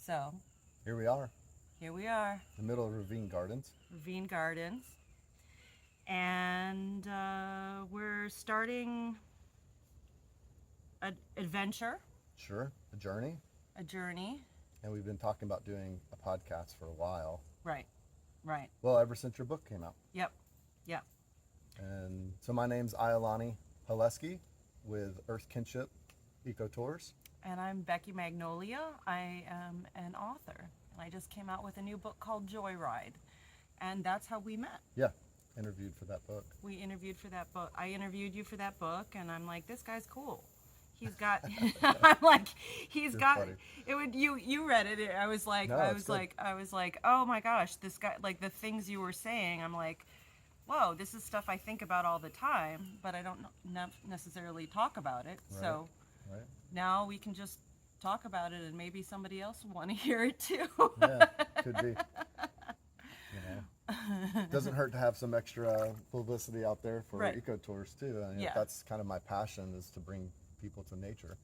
So, Here we are, here we are, in the middle of Ravine Gardens. Ravine Gardens. And we're starting an adventure, Sure, a journey. a journey. And we've been talking about doing a podcast for a while. Right, right. Well, ever since your book came out. Yep, yep. And so my name's AyoLane Halusky with Earth Kinship Eco Tours. And I'm Becky Magnolia. I am an author. And I just came out with a new book called Joyride. And that's how we met. Yeah, interviewed for that book. We interviewed for that book. I interviewed you for that book, and I'm like, this guy's cool. He's got. I'm like, he's You're got. funny. It would you read it. I was like, No, it's good. I was like, oh my gosh, this guy. Like the things you were saying, I'm like, whoa, this is stuff I think about all the time, but I don't necessarily talk about it. Right. So Right? now we can just talk about it, and maybe somebody else will want to hear it too. Yeah, could be. Doesn't hurt to have some extra publicity out there for Right. eco tours too. And Yeah. that's kind of my passion, is to bring people to nature.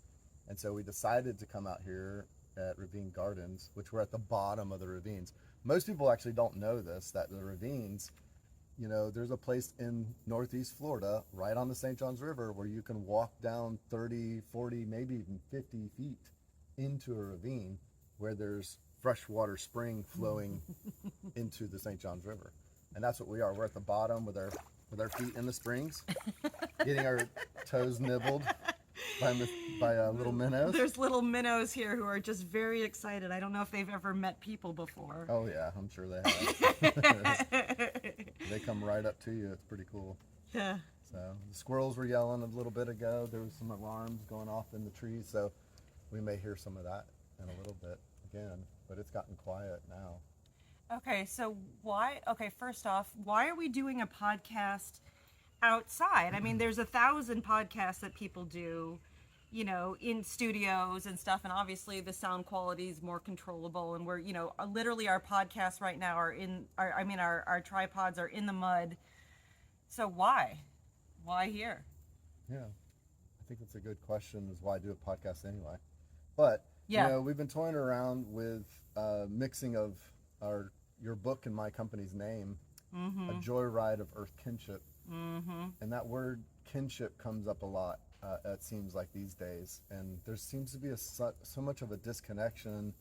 And so we decided to come out here at Ravine Gardens, which we're at the bottom of the ravines. Most people actually don't know this, that the ravines, there's a place in Northeast Florida, right on the St. Johns River, where you can walk down 30, 40, maybe even 50 feet into a ravine where there's freshwater spring flowing into the St. Johns River. And that's what we are. We're at the bottom with our feet in the springs, getting our toes nibbled by little minnows. There's little minnows here who are just very excited. I don't know if they've ever met people before. Oh yeah, I'm sure they have. They come right up to you. It's pretty cool. Yeah. So the squirrels were yelling a little bit ago. There was some alarms going off in the trees, so we may hear some of that in a little bit again. But it's gotten quiet now. Okay, so first off, why are we doing a podcast outside? I mean, there's 1,000 podcasts that people do, in studios and stuff, and obviously the sound quality is more controllable, and we're, literally our podcasts right now are our tripods are in the mud. So why here? Yeah, I think it's a good question, is why do a podcast anyway? But, Yeah. We've been toying around with mixing of your book and my company's name, A Joyride of Earth Kinship. And that word kinship comes up a lot, it seems like these days. And there seems to be so much of a disconnection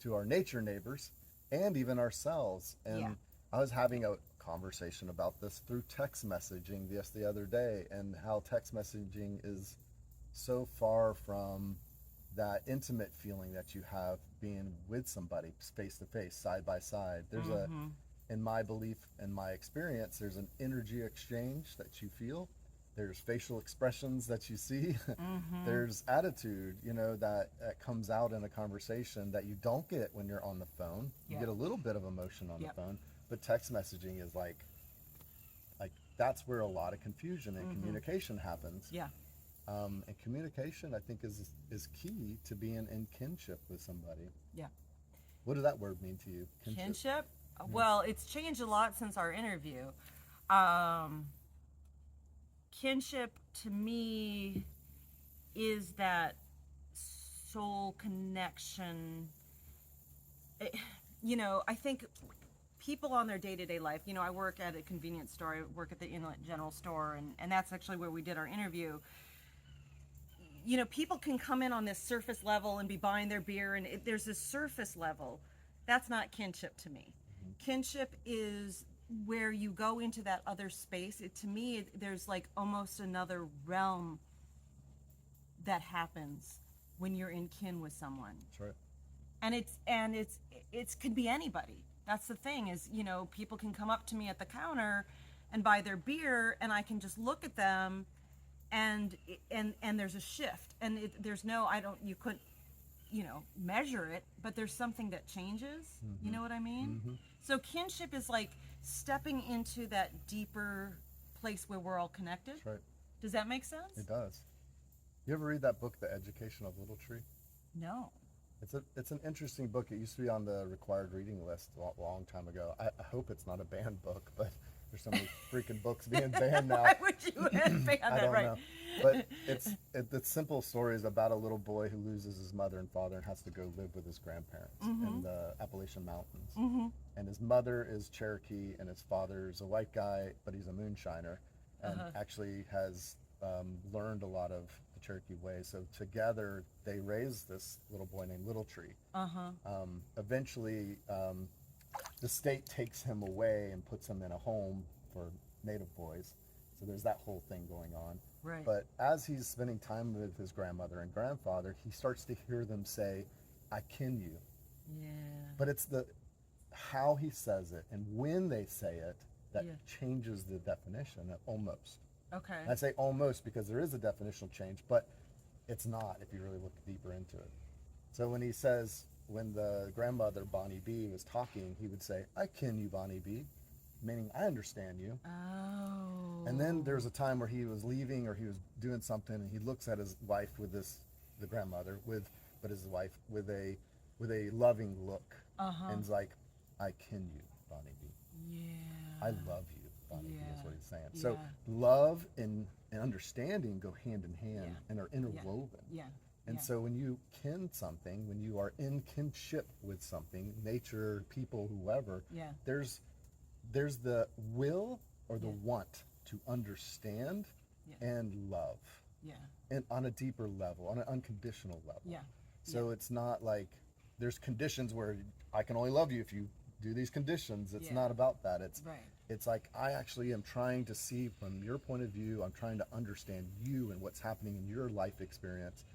to our nature neighbors and even ourselves. And Yeah. I was having a conversation about this through text messaging the other day, and how text messaging is so far from that intimate feeling that you have being with somebody face to face, side by side. There's in my belief and my experience, there's an energy exchange that you feel. There's facial expressions that you see. There's attitude, that comes out in a conversation that you don't get when you're on the phone. You Yeah. get a little bit of emotion on Yep. the phone, but text messaging is like that's where a lot of confusion and communication happens. Yeah. And communication, I think, is key to being in kinship with somebody. Yeah. What does that word mean to you? Kinship? Well, it's changed a lot since our interview. Kinship to me is that soul connection. I think people on their day-to-day life, I work at a convenience store, I work at the Inlet General Store, and that's actually where we did our interview. People can come in on this surface level and be buying their beer, and there's this surface level. That's not kinship to me. Kinship is where you go into that other space. To me, there's like almost another realm that happens when you're in kin with someone. That's right. And it's could be anybody. That's the thing, is people can come up to me at the counter and buy their beer, and I can just look at them, and there's a shift, and you couldn't measure it, but there's something that changes. You know what I mean? So kinship is like stepping into that deeper place where we're all connected. That's right. Does that make sense? It does. You ever read that book, The Education of Little Tree? No. It's an interesting book. It used to be on the required reading list a long time ago. I hope it's not a banned book, but There's so many freaking books being banned now. Why would you ban I that, don't right? know. But the simple story is about a little boy who loses his mother and father and has to go live with his grandparents in the Appalachian Mountains. And his mother is Cherokee and his father's a white guy, but he's a moonshiner and actually has learned a lot of the Cherokee ways. So together they raise this little boy named Little Tree. Eventually, the state takes him away and puts him in a home for native boys. So there's that whole thing going on. Right. But as he's spending time with his grandmother and grandfather, he starts to hear them say, "I kin you." Yeah. But it's the how he says it and when they say it that changes the definition almost. Okay. And I say almost because there is a definitional change, but it's not if you really look deeper into it. So when he says, when the grandmother Bonnie B was talking, he would say, "I kin you, Bonnie B," meaning I understand you. Oh. And then there's a time where he was leaving or he was doing something and he looks at his wife with the grandmother but his wife with a loving look and is like, "I kin you, Bonnie B. Yeah. I love you, Bonnie B," is what he's saying. Yeah. So love and understanding go hand in hand and are interwoven. Yeah. And so when you kin something, when you are in kinship with something, nature, people, whoever, there's the will or the want to understand and love. Yeah. And on a deeper level, on an unconditional level. Yeah. So it's not like there's conditions where I can only love you if you do these conditions. It's not about that. It's like I actually am trying to see from your point of view. I'm trying to understand you and what's happening in your life experience.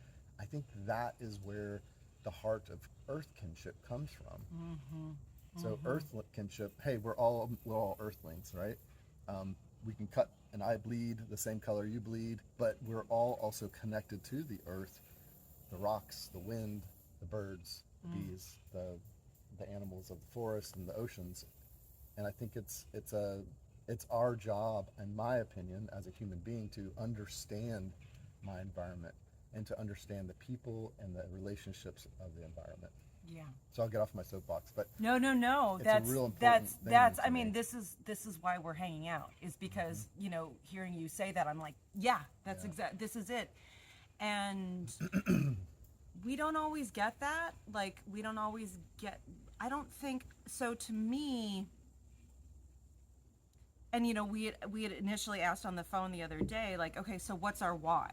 I think that is where the heart of earth kinship comes from. So earth kinship, hey, we're all earthlings, right? We can cut an eye bleed the same color you bleed, but we're all also connected to the earth, the rocks, the wind, the birds, the bees, the animals of the forest and the oceans. And I think it's our job, in my opinion, as a human being, to understand my environment and to understand the people and the relationships of the environment. Yeah. So I'll get off my soapbox, but No. it's That's a real important thing that's. to I mean, me. this is why we're hanging out. Is because hearing you say that, I'm like, yeah, that's exact. This is it. And we don't always get that. Like, we don't always get. I don't think so. To me, and we had initially asked on the phone the other day, like, okay, so what's our why?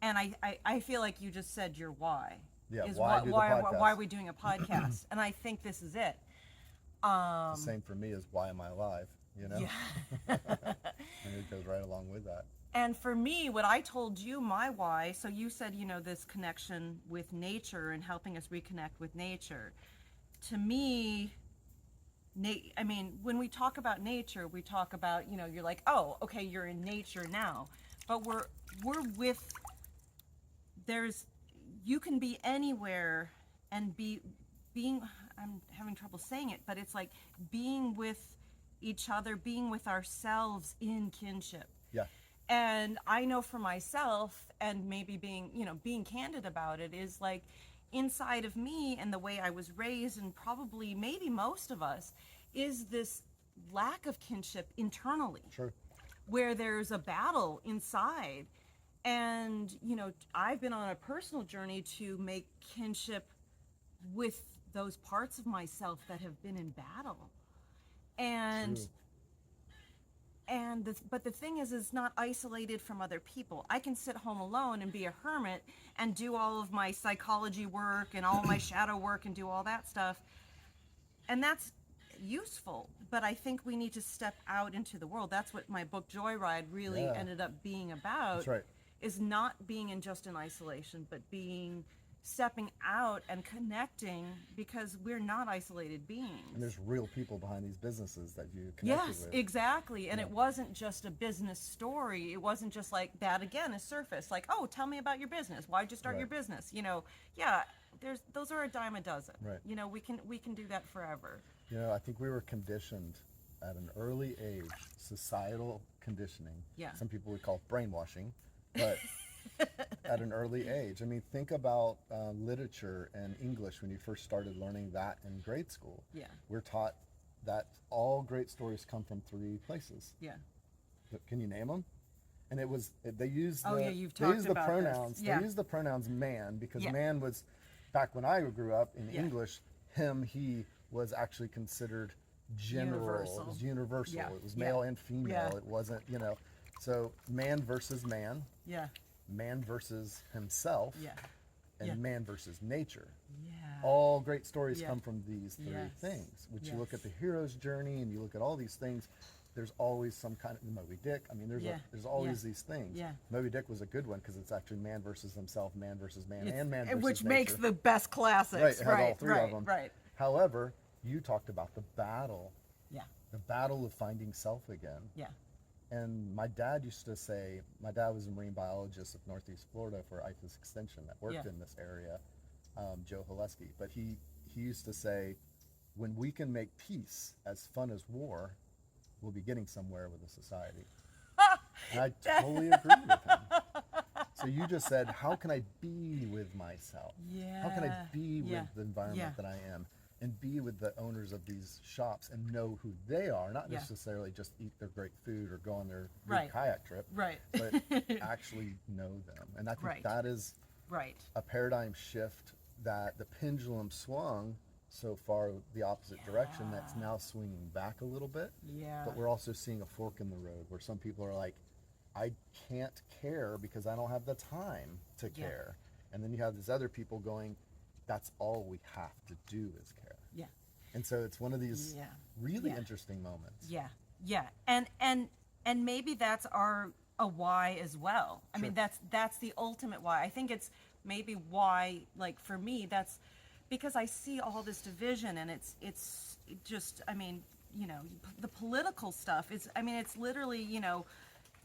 And I feel like you just said your why. Yeah, Is why do the why podcast? are we doing a podcast? And I think this is it. The same for me as why am I alive? Yeah. And it goes right along with that. And for me, what I told you, my why, so you said, this connection with nature and helping us reconnect with nature. To me, I mean, when we talk about nature, we talk about, you're like, oh, okay, you're in nature now. But we're with, you can be anywhere and being, I'm having trouble saying it, but it's like being with each other, being with ourselves in kinship. Yeah. And I know for myself, and maybe being candid about it, is like inside of me and the way I was raised, and probably maybe most of us, is this lack of kinship internally. Sure. Where there's a battle inside. And, I've been on a personal journey to make kinship with those parts of myself that have been in battle. And True. but the thing is, it's not isolated from other people. I can sit home alone and be a hermit and do all of my psychology work and all my shadow work and do all that stuff. And that's useful, but I think we need to step out into the world. That's what my book Joyride really ended up being about. That's right. Is not being just in isolation, but stepping out and connecting, because we're not isolated beings. And there's real people behind these businesses that you connected with. Yes, exactly. And it wasn't just a business story. It wasn't just like that, again, is surface. Like, oh, tell me about your business. Why'd you start your business? Those are a dime a dozen. Right. We can do that forever. I think we were conditioned at an early age, societal conditioning. Yeah. Some people would call it brainwashing, but at an early age. I mean, think about literature and English when you first started learning that in grade school. Yeah. We're taught that all great stories come from 3 places. Yeah. Can you name them? And they used Oh, the, yeah, you've they talked used the about this. pronouns. Yeah. They used the pronouns man because Yeah. man was, back when I grew up in Yeah. English, him, he was actually considered general. Universal. It was universal. Yeah. It was Yeah. male and female. Yeah. It wasn't, so man versus man, Yeah. man versus himself, Yeah. and Yeah. man versus nature. Yeah. All great stories Yeah. come from these 3 Yes. things. Which you Yes. look at the hero's journey and you look at all these things, there's always some kind of Moby Dick. I mean, Yeah. there's always Yeah. these things. Yeah. Moby Dick was a good one because it's actually man versus himself, man versus man, It's- and man versus which nature. makes the best classics. Right, it had all Right. 3 Right. of them. Right. However, you talked about the battle of finding self again. Yeah. And my dad used to say, my dad was a marine biologist of Northeast Florida for IFAS Extension that worked Yeah. in this area, Joe Halusky. But he used to say, when we can make peace as fun as war, we'll be getting somewhere with a society. And I totally agree with him. So you just said, how can I be with myself? Yeah. How can I be with Yeah. the environment Yeah. that I am? And be with the owners of these shops and know who they are, not Yeah. necessarily just eat their great food or go on their big Right. kayak trip, Right. but actually know them. And I think Right. that is Right. a paradigm shift that the pendulum swung so far the opposite direction that's now swinging back a little bit. Yeah. But we're also seeing a fork in the road where some people are like, I can't care because I don't have the time to Yeah. care. And then you have these other people going, that's all we have to do is care. Yeah. And so it's one of these Yeah. really Yeah. interesting moments. Yeah. Yeah. And maybe that's a why as well. I mean, that's the ultimate why. I think it's maybe why, like for me, that's because I see all this division, and it's just, I mean, the political stuff is, I mean, it's literally,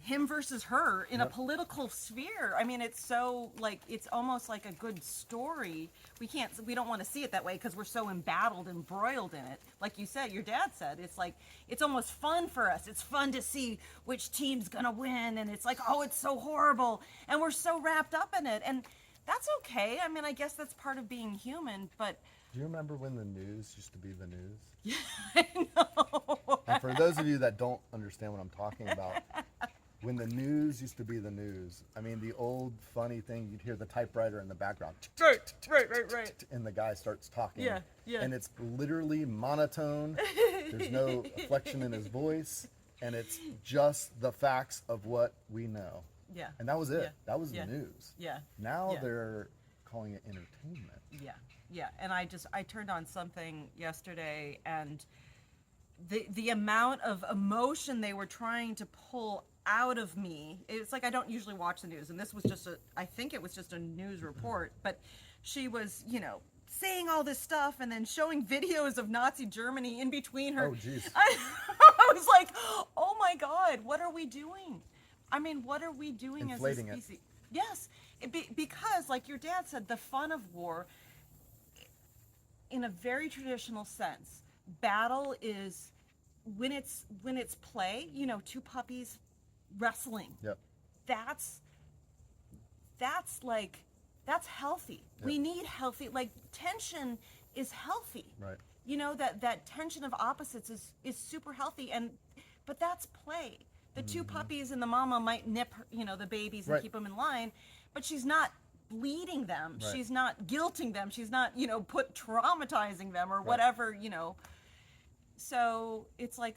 him versus her in a political sphere. I mean, it's so like, it's almost like a good story. We don't want to see it that way because we're so embattled and broiled in it. Like you said, your dad said, it's like, it's almost fun for us. It's fun to see which team's gonna win, and it's like, oh, it's so horrible, and we're so wrapped up in it, and that's okay. I mean, I guess that's part of being human, but Do you remember when the news used to be the news? yeah, I know. And for those of you that don't understand what I'm talking about, when the news used to be the news, I mean, the old funny thing, you'd hear the typewriter in the background. Right. And the guy starts talking. Yeah. And it's literally monotone. There's no inflection in his voice. And it's just the facts of what we know. Yeah. And that was it. Yeah. That was Yeah. the news. Yeah. Now Yeah. they're calling it entertainment. Yeah. And I turned on something yesterday, and the amount of emotion they were trying to pull out of me, it's like, I don't usually watch the news, and this was just I think it was just a news report, but she was, saying all this stuff and then showing videos of Nazi Germany in between her. Oh, jeez. I was like, oh my God, what are we doing? I mean, what are we doing Inflating as a it. species? Yes, because like your dad said, the fun of war, in a very traditional sense, battle is when it's play, 2 puppies wrestling. Yep. That's healthy. Yep. We need healthy, like, tension is healthy. Right. That tension of opposites is super healthy, but that's play. The 2 puppies and the mama might nip, the babies and Right. keep them in line, but she's not bleeding them. Right. She's not guilting them. She's not, traumatizing them or whatever, So it's like,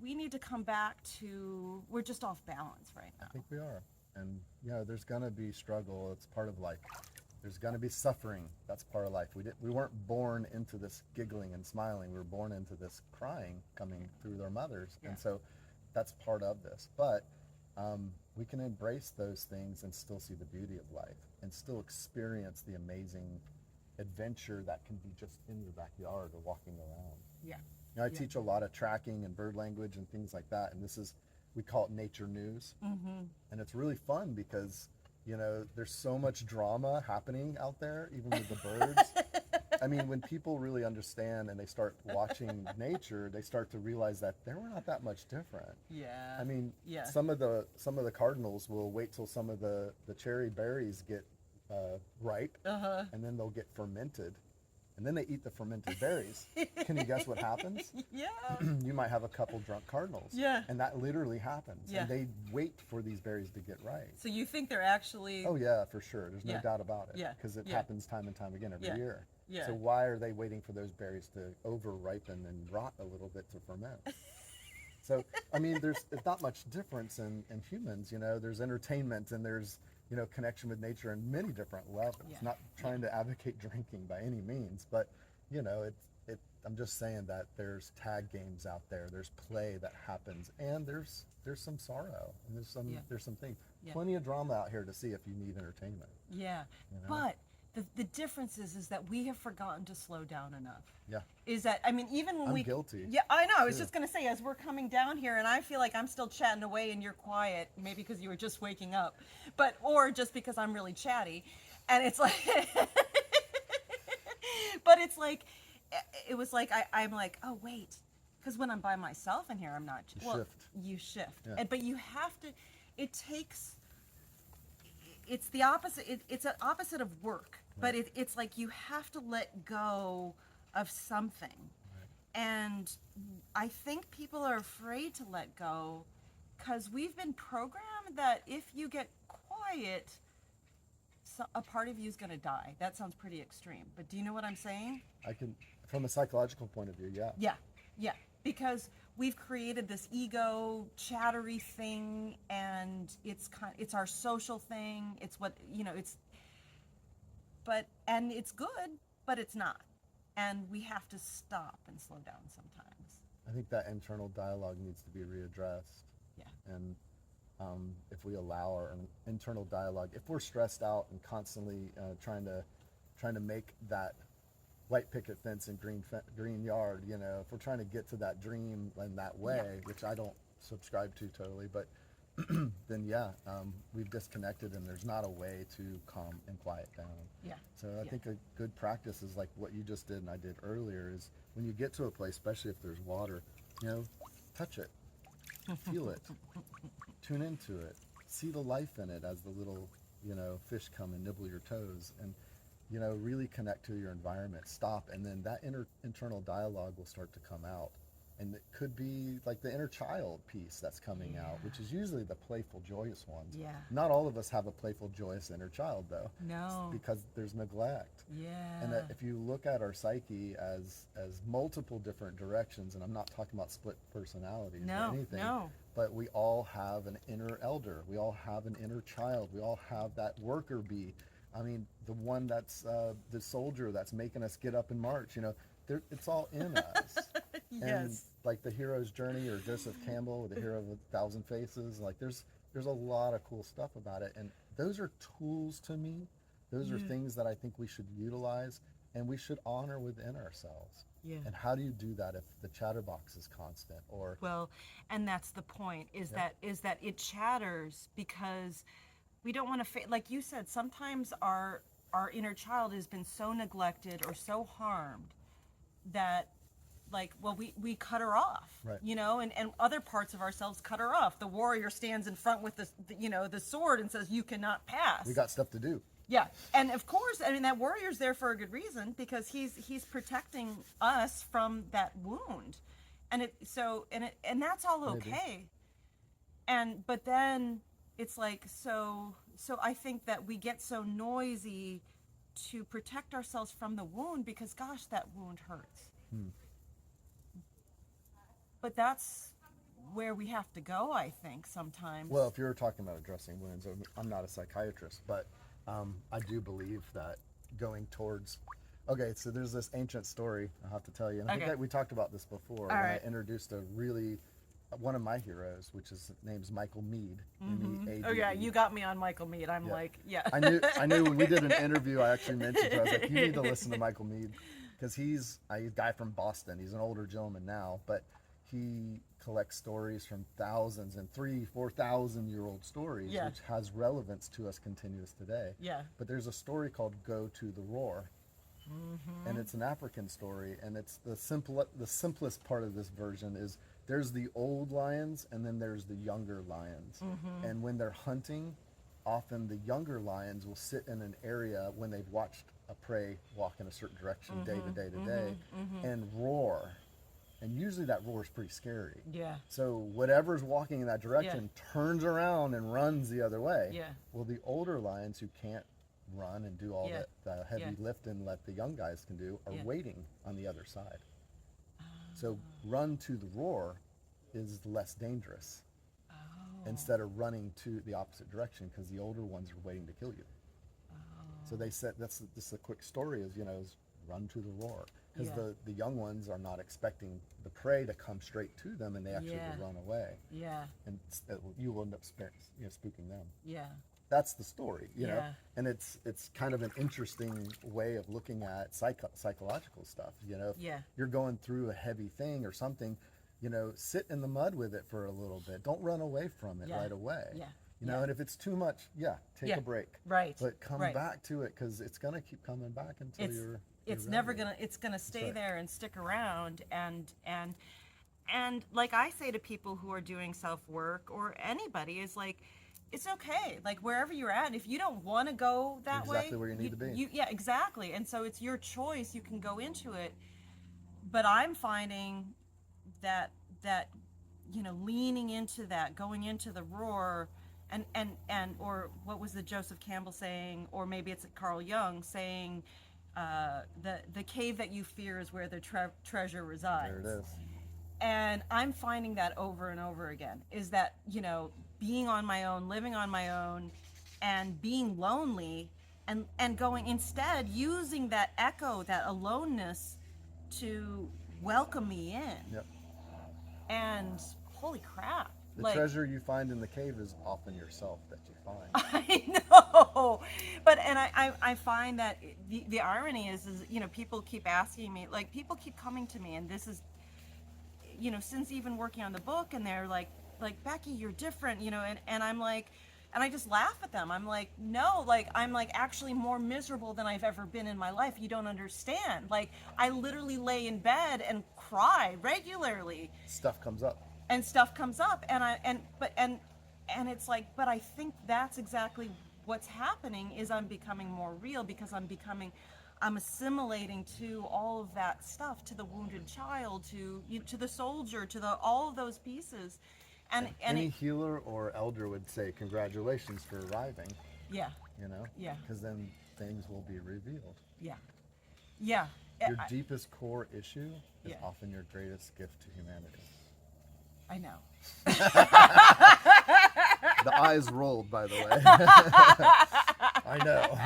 we need to come back to, we're just off balance right now. I think we are. And, there's going to be struggle. It's part of life. There's going to be suffering. That's part of life. We weren't born into this giggling and smiling. We were born into this crying coming through their mothers. Yeah. And so that's part of this. But we can embrace those things and still see the beauty of life and still experience the amazing adventure that can be just in your backyard or walking around. Yeah. I teach a lot of tracking and bird language and things like that. And we call it nature news. Mm-hmm. And it's really fun because, there's so much drama happening out there, even with the birds. I mean, when people really understand and they start watching nature, they start to realize that they're not that much different. Yeah. I mean, Yeah. some of the cardinals will wait till some of the cherry berries get ripe, Uh-huh. and then they'll get fermented, and then they eat the fermented berries. Can you guess what happens? Yeah. You might have a couple drunk cardinals. Yeah. And that literally happens. Yeah. And they wait for these berries to get ripe. So you think they're actually? Oh yeah, for sure. There's no Yeah. doubt about it. Yeah. Because it Yeah. happens time and time again every Yeah. year. Yeah. So why are they waiting for those berries to over ripen and rot a little bit to ferment? So I mean, there's not much difference in humans. You know, there's entertainment and there's, you know, connection with nature in many different levels. Yeah. Not trying to advocate drinking by any means, but you know, I'm just saying that there's tag games out there. There's play that happens, and there's some sorrow, and there's some things. Yeah. Plenty of drama out here to see if you need entertainment. Yeah. You know? But the difference is that we have forgotten to slow down enough. Yeah. Is that, I mean, even when I'm guilty. Yeah, I know. I was too. just going to say, as we're coming down here, and I feel like I'm still chatting away and you're quiet, maybe because you were just waking up, or just because I'm really chatty. And it's like, but it's like, it was like, I'm like, oh, wait. Because when I'm by myself in here, I'm not. Shift. You shift. Yeah. But you have to, it takes, it's the opposite. It's an opposite of work, but it's like you have to let go of something. Right. And I think people are afraid to let go because we've been programmed that if you get quiet, a part of you is going to die. That sounds pretty extreme, but do you know what I'm saying? I can, from a psychological point of view, yeah. Yeah, yeah. Because we've created this ego chattery thing, and it's our social thing. It's what, you know, and it's good, but it's not. And we have to stop and slow down sometimes. I think that internal dialogue needs to be readdressed. Yeah. And if we allow our internal dialogue, if we're stressed out and constantly trying to make that white picket fence and green yard, you know, if we're trying to get to that dream in that way, which I don't subscribe to totally, but then we've disconnected and there's not a way to calm and quiet down. Yeah. So I think a good practice is like what you just did and I did earlier is when you get to a place, especially if there's water, you know, touch it, feel it, tune into it, see the life in it as the little, you know, fish come and nibble your toes, and you know, really connect to your environment, stop, and then that internal dialogue will start to come out. And it could be like the inner child piece that's coming out, which is usually the playful, joyous ones. Yeah. Not all of us have a playful, joyous inner child, though. No. Because there's neglect. Yeah. And if you look at our psyche as multiple different directions, and I'm not talking about split personalities or anything, but we all have an inner elder. We all have an inner child. We all have that worker bee. I mean, the one that's the soldier that's making us get up and march, you know, it's all in us. Yes. And like the hero's journey or Joseph Campbell, the hero of 1,000 faces, like there's a lot of cool stuff about it. And those are tools to me. Those are things that I think we should utilize and we should honor within ourselves. Yeah. And how do you do that if the chatterbox is constant or? Well, and that's the point is that it chatters because we don't want to, like you said, sometimes our inner child has been so neglected or so harmed that, like, well, we cut her off, right. You know, and other parts of ourselves cut her off. The warrior stands in front with the sword and says, you cannot pass. We got stuff to do. Yeah, and of course, I mean, that warrior's there for a good reason because he's protecting us from that wound, and that's all okay. But then it's like so I think that we get so noisy to protect ourselves from the wound because gosh, that wound hurts. But that's where we have to go, I think, sometimes. Well, if you're talking about addressing wounds, I'm not a psychiatrist, but I do believe that going towards. Okay, so there's this ancient story I have to tell you, and I think we talked about this before. I introduced one of my heroes, which is name's Michael Meade. M-E-A-D-E. Oh yeah, you got me on Michael Meade. I'm like, yeah. I knew when we did an interview, I actually mentioned to her, I was like, you need to listen to Michael Meade because he's a guy from Boston. He's an older gentleman now, but he collects stories from thousands and 3,000-4,000 year old stories, which has relevance to us continuous today. Yeah. But there's a story called "Go to the Roar," and it's an African story, and it's the simplest part of this version is there's the old lions and then there's the younger lions, and when they're hunting, often the younger lions will sit in an area when they've watched a prey walk in a certain direction day to day to day and roar. And usually that roar is pretty scary. Yeah. So whatever's walking in that direction turns around and runs the other way. Yeah. Well, the older lions who can't run and do all Yeah. that heavy lifting that the young guys can do are waiting on the other side. So run to the roar is less dangerous instead of running to the opposite direction, because the older ones are waiting to kill you. So they said that's just a quick story is is run to the roar, because the young ones are not expecting the prey to come straight to them, and they actually will run away. Yeah. And you will end up spooking them. Yeah. That's the story, you know, and it's kind of an interesting way of looking at psychological stuff. If you're going through a heavy thing or something, sit in the mud with it for a little bit. Don't run away from it right away. Yeah. And if it's too much, take a break. Right. But come back to it, because it's gonna keep coming back until you're never gonna. It's gonna stay there and stick around. And like I say to people who are doing self work, or anybody, is like, it's okay. Like wherever you're at, if you don't want to go that way, exactly where you need to be. Exactly. And so it's your choice. You can go into it. But I'm finding that leaning into that, going into the roar, and or what was the Joseph Campbell saying, or maybe it's Carl Jung saying, the cave that you fear is where the treasure resides. There it is. And I'm finding that over and over again, is that, being on my own, living on my own, and being lonely, and going instead, using that echo, that aloneness, to welcome me in. Yep. And holy crap. The treasure you find in the cave is often yourself that you find. I know. But, and I find that the irony is, people keep asking me, like, people keep coming to me, and this is, since even working on the book, and they're like, Becky, you're different, and I'm like, and I just laugh at them. I'm like, no, like, I'm like actually more miserable than I've ever been in my life. You don't understand. Like, I literally lay in bed and cry regularly. Stuff comes up. And it's like, but I think that's exactly what's happening, is I'm becoming more real, because I'm assimilating to all of that stuff, to the wounded child, to the soldier, to all of those pieces. And any healer or elder would say, congratulations for arriving. Yeah. Yeah. Because then things will be revealed. Yeah. Yeah. Your deepest core issue is often your greatest gift to humanity. I know. The eyes rolled, by the way. I know.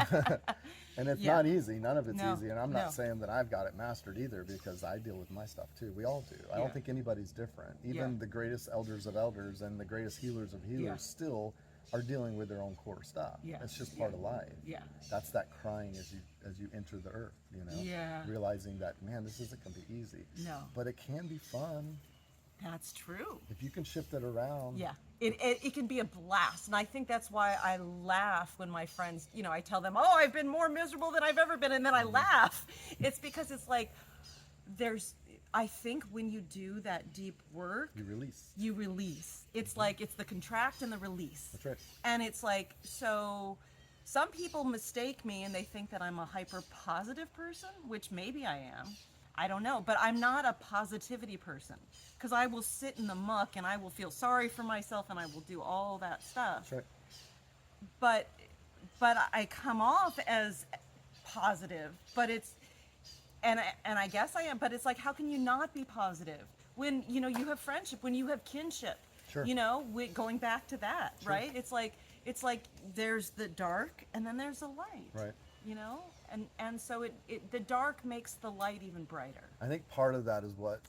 And it's not easy. None of it's easy. And I'm not saying that I've got it mastered either, because I deal with my stuff too. We all do. I don't think anybody's different. Even the greatest elders of elders and the greatest healers of healers still are dealing with their own core stuff. It's just part of life. Yeah. That's that crying as you enter the earth, realizing that, man, this isn't going to be easy. No. But it can be fun. That's true. If you can shift it around. Yeah, it can be a blast. And I think that's why I laugh when my friends, I tell them, oh, I've been more miserable than I've ever been. And then I laugh. It's because it's like, I think when you do that deep work, you release. It's like, it's the contract and the release. That's right. And it's like, so some people mistake me and they think that I'm a hyper positive person, which maybe I am. I don't know, but I'm not a positivity person, because I will sit in the muck and I will feel sorry for myself and I will do all that stuff. That's right. But I come off as positive, but it's, and I guess I am, but it's like, how can you not be positive when, you have friendship, when you have kinship, Sure. Going back to that, Sure. right? It's like there's the dark and then there's the light. Right. And so the dark makes the light even brighter. I think part of that is what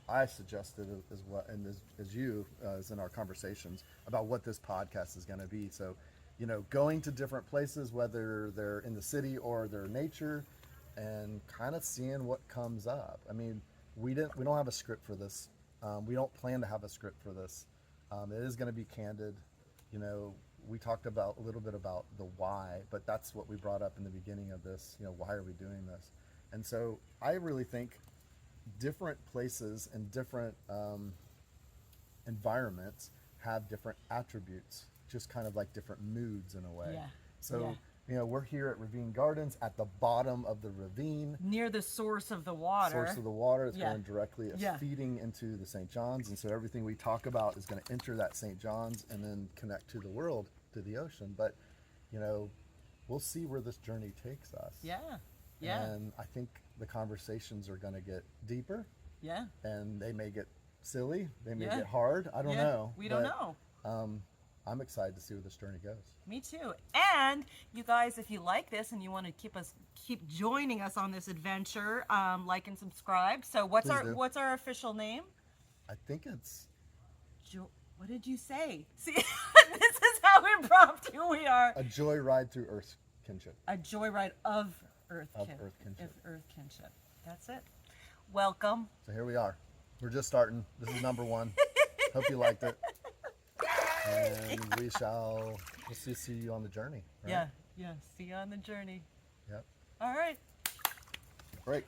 I suggested as what, and as you, as in our conversations about what this podcast is going to be. So, going to different places, whether they're in the city or they're nature, and kind of seeing what comes up. I mean, we don't have a script for this. We don't plan to have a script for this. It is going to be candid. We talked a little bit about the why, but that's what we brought up in the beginning of this. Why are we doing this? And so I really think different places and different environments have different attributes, just kind of like different moods in a way. Yeah. So, You know, we're here at Ravine Gardens at the bottom of the ravine. Near the source of the water. Source of the water is Yeah. going directly, it's Yeah. feeding into the St. John's. And so everything we talk about is going to enter that St. John's and then connect to the world, to the ocean. But, you know, we'll see where this journey takes us. Yeah. Yeah. And I think the conversations are going to get deeper Yeah. and they may get silly. They may Yeah. get hard. I don't know. We don't But, know. I'm excited to see where this journey goes. Me too. And you guys, if you like this and you want to keep joining us on this adventure, like and subscribe. So Please do. what's our official name? I think it's What did you say? See, this is how impromptu we are. a joyride through Earth's kinship. A joyride of Earth Earth kinship. Earth kinship. That's it. Welcome. So here we are. We're just starting. This is number 1. Hope you liked it. And we'll see you on the journey. Right? Yeah. Yeah. See you on the journey. Yep. All right. Break.